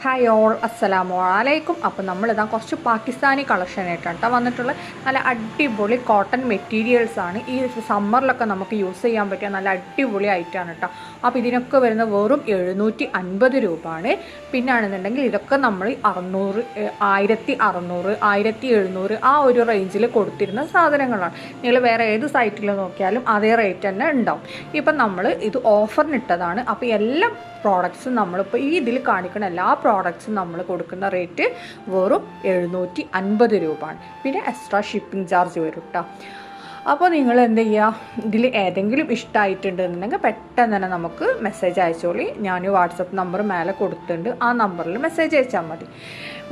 Hi all അസ്സലാമു അലൈക്കും. അപ്പോൾ നമ്മളിതാ കുറച്ച് പാകിസ്ഥാനി കളക്ഷൻ ആയിട്ടാണ് വന്നിട്ടുള്ള നല്ല അടിപൊളി കോട്ടൺ മെറ്റീരിയൽസാണ്. ഈ സമ്മറിലൊക്കെ നമുക്ക് യൂസ് ചെയ്യാൻ പറ്റിയ നല്ല അടിപൊളി ഐറ്റമാണ് കേട്ടോ. അപ്പോൾ ഇതിനൊക്കെ വരുന്ന വെറും 750 രൂപയാണ്. പിന്നാണെന്നുണ്ടെങ്കിൽ ഇതൊക്കെ നമ്മൾ 600, 1600, 1700 ആ ഒരു റേഞ്ചിൽ കൊടുത്തിരുന്ന സാധനങ്ങളാണ്. നിങ്ങൾ വേറെ ഏത് സൈറ്റിൽ നോക്കിയാലും അതേ റേറ്റ് തന്നെ ഉണ്ടാവും. ഇപ്പം നമ്മൾ ഇത് ഓഫറിനിട്ടതാണ്. അപ്പോൾ എല്ലാ പ്രോഡക്റ്റ്സും നമ്മളിപ്പോൾ ഈ ഇതിൽ കാണിക്കുന്ന എല്ലാ പ്രോഡക്റ്റ്സും നമ്മൾ കൊടുക്കുന്ന റേറ്റ് വെറും 750 രൂപയാണ്. പിന്നെ എക്സ്ട്രാ ഷിപ്പിംഗ് ചാർജ് വരും കേട്ടോ. അപ്പോൾ നിങ്ങൾ എന്ത് ചെയ്യുക, ഇതിൽ ഏതെങ്കിലും ഇഷ്ടമായിട്ടുണ്ടെന്നുണ്ടെങ്കിൽ പെട്ടെന്ന് തന്നെ നമുക്ക് മെസ്സേജ് അയച്ചോളി. ഞാൻ വാട്സപ്പ് നമ്പർ മേലെ കൊടുത്തിട്ടുണ്ട്, ആ നമ്പറിൽ മെസ്സേജ് അയച്ചാൽ മതി.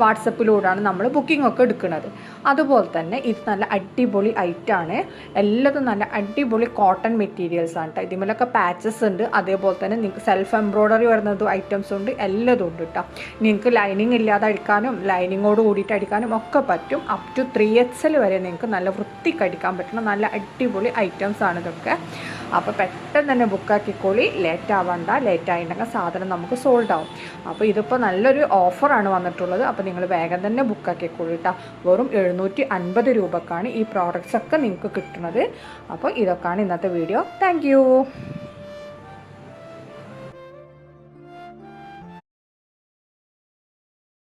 വാട്സപ്പിലൂടെയാണ് നമ്മൾ ബുക്കിംഗ് ഒക്കെ എടുക്കുന്നത്. അതുപോലെ തന്നെ ഇത് നല്ല അടിപൊളി ഐറ്റമാണ്. എല്ലാതും നല്ല അടിപൊളി കോട്ടൺ മെറ്റീരിയൽസ് ആണ് കേട്ടോ. ഇതിമേലൊക്കെ പാച്ചസ് ഉണ്ട്. അതേപോലെ തന്നെ നിങ്ങൾക്ക് സെൽഫ് എംബ്രോയ്ഡറി വരുന്നതും ഐറ്റംസ് ഉണ്ട്, എല്ലാതും ഉണ്ട് കേട്ടോ. നിങ്ങൾക്ക് ലൈനിങ് ഇല്ലാതെ അടിക്കാനും ലൈനിങ്ങോട് കൂടിയിട്ട് അടിക്കാനും ഒക്കെ പറ്റും. അപ് ടു 3XL വരെ നിങ്ങൾക്ക് നല്ല വൃത്തിക്ക് അടിക്കാൻ പറ്റുന്ന നല്ല അടിപൊളി ഐറ്റംസ് ആണ് ഇതൊക്കെ. അപ്പോൾ പെട്ടെന്ന് തന്നെ ബുക്കാക്കിക്കോളി, ലേറ്റ് ആവണ്ട. ലേറ്റ് ആയിട്ടുണ്ടെങ്കിൽ സാധനം നമുക്ക് സോൾഡ് ആവും. അപ്പോൾ ഇതിപ്പോൾ നല്ലൊരു ഓഫറാണ് വന്നിട്ടുള്ളത്. അപ്പോൾ നിങ്ങൾ വേഗം തന്നെ ബുക്കാക്കിക്കോളി കേട്ടോ. വെറും 750 രൂപക്കാണ് ഈ പ്രോഡക്റ്റ്സ് ഒക്കെ നിങ്ങൾക്ക് കിട്ടുന്നത്. അപ്പോൾ ഇതൊക്കെയാണ് ഇന്നത്തെ വീഡിയോ. താങ്ക്